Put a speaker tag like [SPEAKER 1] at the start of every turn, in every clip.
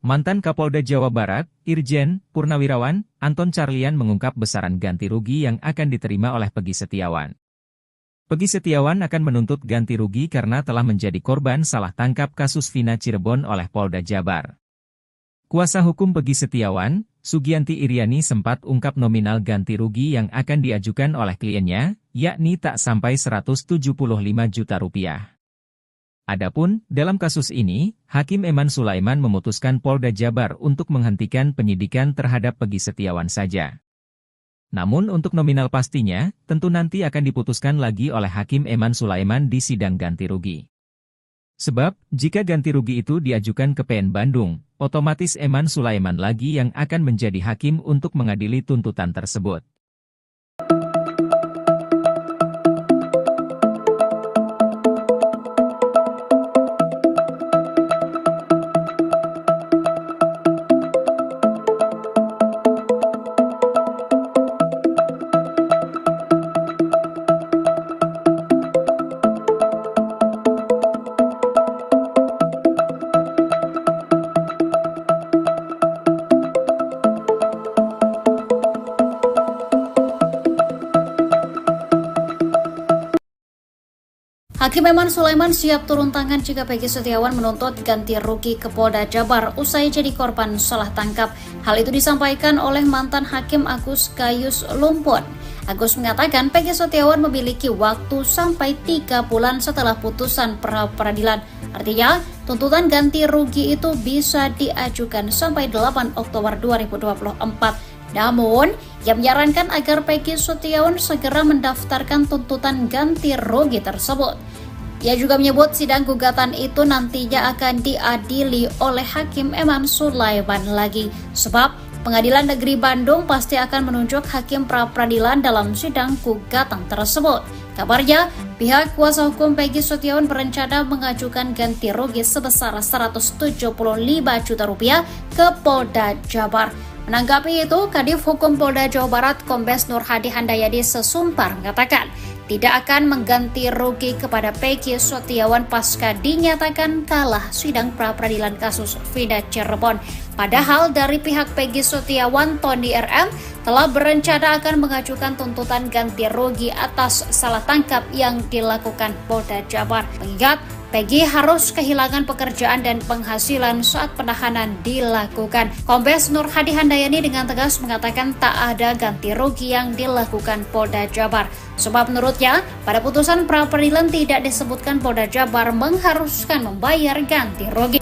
[SPEAKER 1] Mantan Kapolda Jawa Barat, Irjen Purnawirawan Anton Carlyan mengungkap besaran ganti rugi yang akan diterima oleh Peggy Setiawan. Peggy Setiawan akan menuntut ganti rugi karena telah menjadi korban salah tangkap kasus Vina Cirebon oleh Polda Jabar. Kuasa hukum Peggy Setiawan, Sugianti Iriani sempat ungkap nominal ganti rugi yang akan diajukan oleh kliennya, yakni tak sampai 175 juta rupiah. Adapun, dalam kasus ini, Hakim Eman Sulaiman memutuskan Polda Jabar untuk menghentikan penyidikan terhadap Peggy Setiawan saja. Namun untuk nominal pastinya, tentu nanti akan diputuskan lagi oleh Hakim Eman Sulaiman di sidang ganti rugi. Sebab, jika ganti rugi itu diajukan ke PN Bandung, otomatis Eman Sulaiman lagi yang akan menjadi hakim untuk mengadili tuntutan tersebut.
[SPEAKER 2] Hakim Eman Sulaiman siap turun tangan jika Peggy Setiawan menuntut ganti rugi ke Polda Jabar usai jadi korban salah tangkap. Hal itu disampaikan oleh mantan Hakim Agus Gayus Lumpun. Agus mengatakan Peggy Setiawan memiliki waktu sampai 3 bulan setelah putusan pra-peradilan. Artinya, tuntutan ganti rugi itu bisa diajukan sampai 8 Oktober 2024. Namun, ia menyarankan agar Peggy Setiawan segera mendaftarkan tuntutan ganti rugi tersebut. Ia juga menyebut sidang gugatan itu nantinya akan diadili oleh Hakim Eman Sulaiman lagi, sebab Pengadilan Negeri Bandung pasti akan menunjuk hakim pra-peradilan dalam sidang gugatan tersebut. Kabarnya, pihak kuasa hukum Peggy Setiawan berencana mengajukan ganti rugi sebesar 175 juta rupiah ke Polda Jabar. Menanggapi itu, Kadif Hukum Polda Jawa Barat Kombes Nur Hadi Handayani Sesumpar mengatakan tidak akan mengganti rugi kepada Peggy Setiawan pasca dinyatakan kalah sidang pra-peradilan kasus Vina Cirebon. Padahal dari pihak Peggy Setiawan, Tony RM telah berencana akan mengajukan tuntutan ganti rugi atas salah tangkap yang dilakukan Polda Jabar. Mengingat Peggy harus kehilangan pekerjaan dan penghasilan saat penahanan dilakukan. Kombes Nur Hadi Handayani dengan tegas mengatakan tak ada ganti rugi yang dilakukan Polda Jabar. Sebab menurutnya, pada putusan pra-peradilan tidak disebutkan Polda Jabar mengharuskan membayar ganti rugi.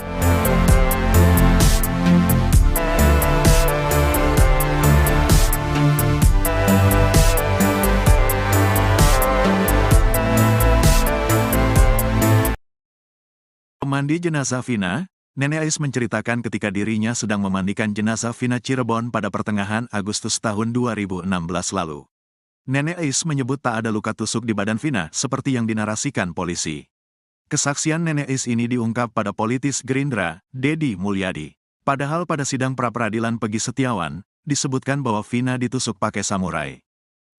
[SPEAKER 3] Mandi jenazah Vina, Nenek Ais menceritakan ketika dirinya sedang memandikan jenazah Vina Cirebon pada pertengahan Agustus tahun 2016 lalu. Nenek Ais menyebut tak ada luka tusuk di badan Vina seperti yang dinarasikan polisi. Kesaksian Nenek Ais ini diungkap pada politis Gerindra, Deddy Mulyadi. Padahal pada sidang pra-peradilan Peggy Setiawan, disebutkan bahwa Vina ditusuk pakai samurai.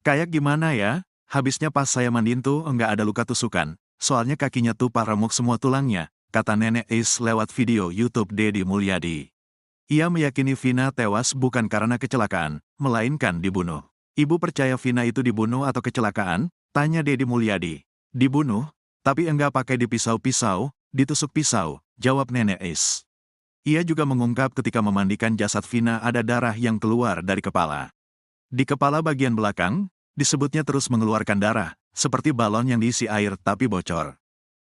[SPEAKER 3] Kayak gimana ya? Habisnya pas saya mandiin tuh enggak ada luka tusukan, soalnya kakinya tuh remuk semua tulangnya, kata Nenek Ais lewat video YouTube Deddy Mulyadi. Ia meyakini Vina tewas bukan karena kecelakaan, melainkan dibunuh. Ibu percaya Vina itu dibunuh atau kecelakaan? Tanya Deddy Mulyadi. Dibunuh, tapi enggak pakai dipisau-pisau, ditusuk pisau, jawab Nenek Ais. Ia juga mengungkap ketika memandikan jasad Vina ada darah yang keluar dari kepala. Di kepala bagian belakang, disebutnya terus mengeluarkan darah, seperti balon yang diisi air tapi bocor.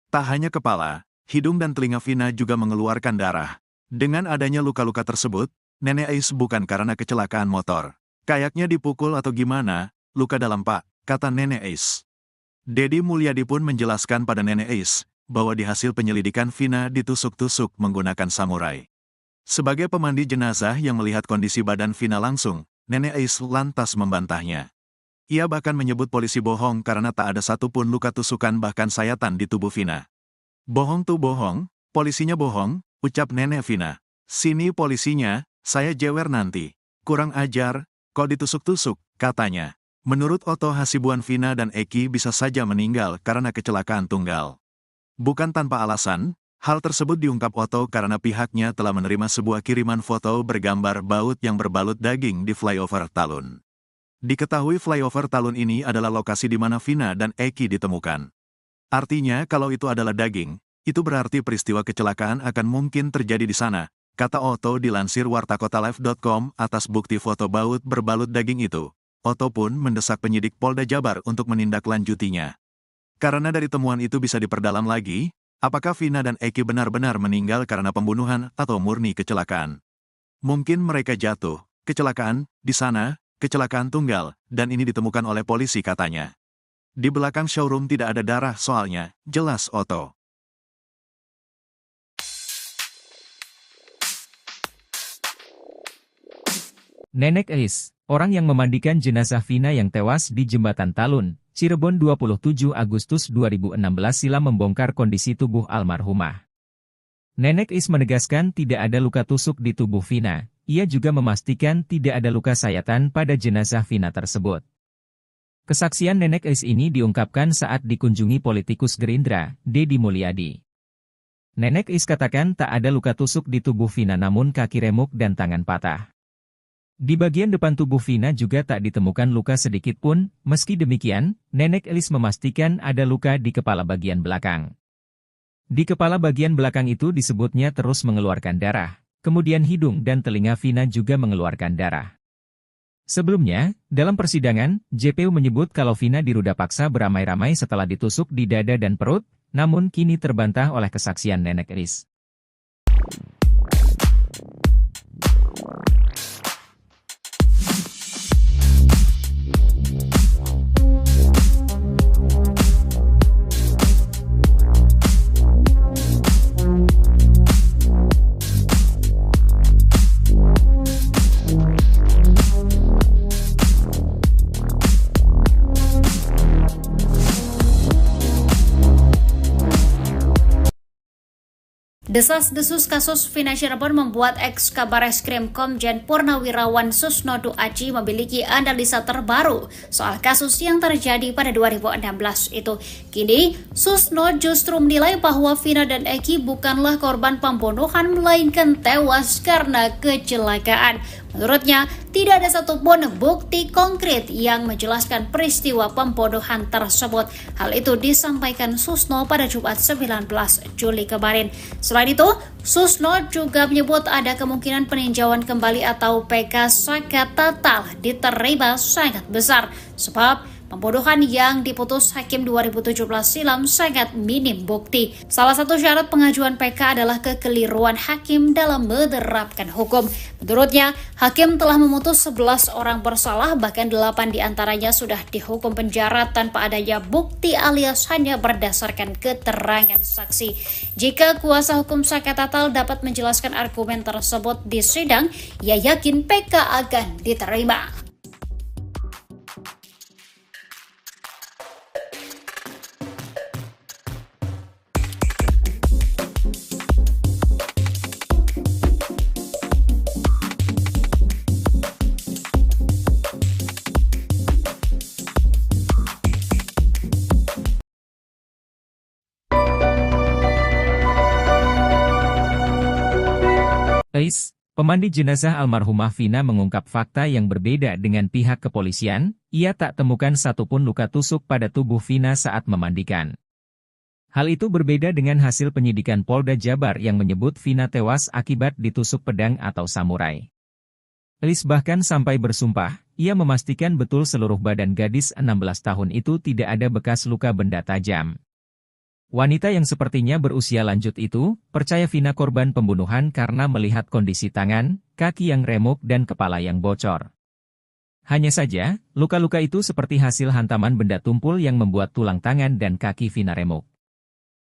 [SPEAKER 3] Tak hanya kepala, hidung dan telinga Vina juga mengeluarkan darah. Dengan adanya luka-luka tersebut, Nenek Ais bukan karena kecelakaan motor. Kayaknya dipukul atau gimana, luka dalam pak, kata Nenek Ais. Deddy Mulyadi pun menjelaskan pada Nenek Ais, bahwa di hasil penyelidikan Vina ditusuk-tusuk menggunakan samurai. Sebagai pemandi jenazah yang melihat kondisi badan Vina langsung, Nenek Ais lantas membantahnya. Ia bahkan menyebut polisi bohong karena tak ada satupun luka tusukan bahkan sayatan di tubuh Vina. Bohong tuh bohong, polisinya bohong, ucap Nenek Vina. Sini polisinya, saya jewer nanti. Kurang ajar, kok ditusuk-tusuk, katanya. Menurut Otto Hasibuan, Vina dan Eki bisa saja meninggal karena kecelakaan tunggal. Bukan tanpa alasan, Hal tersebut diungkap Otto karena pihaknya telah menerima sebuah kiriman foto bergambar baut yang berbalut daging di flyover Talun. Diketahui flyover Talun ini adalah lokasi di mana Vina dan Eki ditemukan. Artinya kalau itu adalah daging, itu berarti peristiwa kecelakaan akan mungkin terjadi di sana, kata Otto dilansir wartakotalive.com atas bukti foto baut berbalut daging itu. Otto pun mendesak penyidik Polda Jabar untuk menindaklanjutinya. Karena dari temuan itu bisa diperdalam lagi, apakah Vina dan Eki benar-benar meninggal karena pembunuhan atau murni kecelakaan. Mungkin mereka jatuh, kecelakaan, di sana, kecelakaan tunggal, dan ini ditemukan oleh polisi katanya. Di belakang showroom tidak ada darah soalnya, jelas Otto.
[SPEAKER 1] Nenek Eis, orang yang memandikan jenazah Vina yang tewas di Jembatan Talun, Cirebon 27 Agustus 2016 silam membongkar kondisi tubuh almarhumah. Nenek Eis menegaskan tidak ada luka tusuk di tubuh Vina. Ia juga memastikan tidak ada luka sayatan pada jenazah Vina tersebut. Kesaksian Nenek Eis ini diungkapkan saat dikunjungi politikus Gerindra, Deddy Mulyadi. Nenek Eis katakan tak ada luka tusuk di tubuh Vina namun kaki remuk dan tangan patah. Di bagian depan tubuh Vina juga tak ditemukan luka sedikit pun, meski demikian, Nenek Eis memastikan ada luka di kepala bagian belakang. Di kepala bagian belakang itu disebutnya terus mengeluarkan darah. Kemudian hidung dan telinga Vina juga mengeluarkan darah. Sebelumnya, dalam persidangan, JPU menyebut kalau Vina diruda paksa beramai-ramai setelah ditusuk di dada dan perut, namun kini terbantah oleh kesaksian Nenek Eis.
[SPEAKER 2] Desas-desus kasus Vina Cirebon membuat ex-Kabareskrim Komjen Purnawirawan Susnodo Aji memiliki analisa terbaru soal kasus yang terjadi pada 2016 itu. Kini, Susno justru menilai bahwa Vina dan Eki bukanlah korban pembunuhan melainkan tewas karena kecelakaan. Menurutnya, tidak ada satupun bukti konkret yang menjelaskan peristiwa pembunuhan tersebut. Hal itu disampaikan Susno pada Jumat 19 Juli kemarin. Selain itu, Susno juga menyebut ada kemungkinan peninjauan kembali atau PK sangat total diterima sangat besar. Sebab pembunuhan yang diputus Hakim 2017 silam sangat minim bukti. Salah satu syarat pengajuan PK adalah kekeliruan Hakim dalam menerapkan hukum. Menurutnya, Hakim telah memutus 11 orang bersalah, bahkan 8 diantaranya sudah dihukum penjara tanpa adanya bukti alias hanya berdasarkan keterangan saksi. Jika kuasa hukum Saka Tatal dapat menjelaskan argumen tersebut di sidang, ia yakin PK akan diterima.
[SPEAKER 1] Eis, pemandi jenazah almarhumah Vina mengungkap fakta yang berbeda dengan pihak kepolisian, ia tak temukan satupun luka tusuk pada tubuh Vina saat memandikan. Hal itu berbeda dengan hasil penyidikan Polda Jabar yang menyebut Vina tewas akibat ditusuk pedang atau samurai. Eis bahkan sampai bersumpah, ia memastikan betul seluruh badan gadis 16 tahun itu tidak ada bekas luka benda tajam. Wanita yang sepertinya berusia lanjut itu, percaya Vina korban pembunuhan karena melihat kondisi tangan, kaki yang remuk dan kepala yang bocor. Hanya saja, luka-luka itu seperti hasil hantaman benda tumpul yang membuat tulang tangan dan kaki Vina remuk.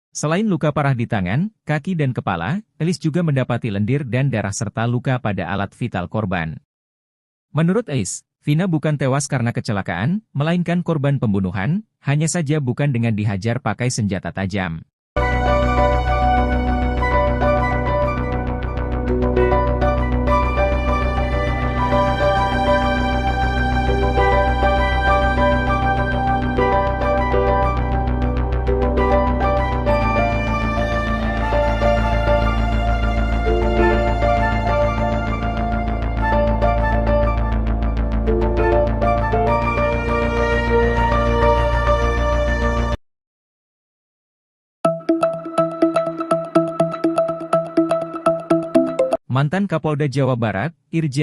[SPEAKER 1] Selain luka parah di tangan, kaki dan kepala, Eis juga mendapati lendir dan darah serta luka pada alat vital korban. Menurut Eis, Vina bukan tewas karena kecelakaan, melainkan korban pembunuhan, hanya saja bukan dengan dihajar pakai senjata tajam. Mantan Kapolda Jawa Barat, Irjen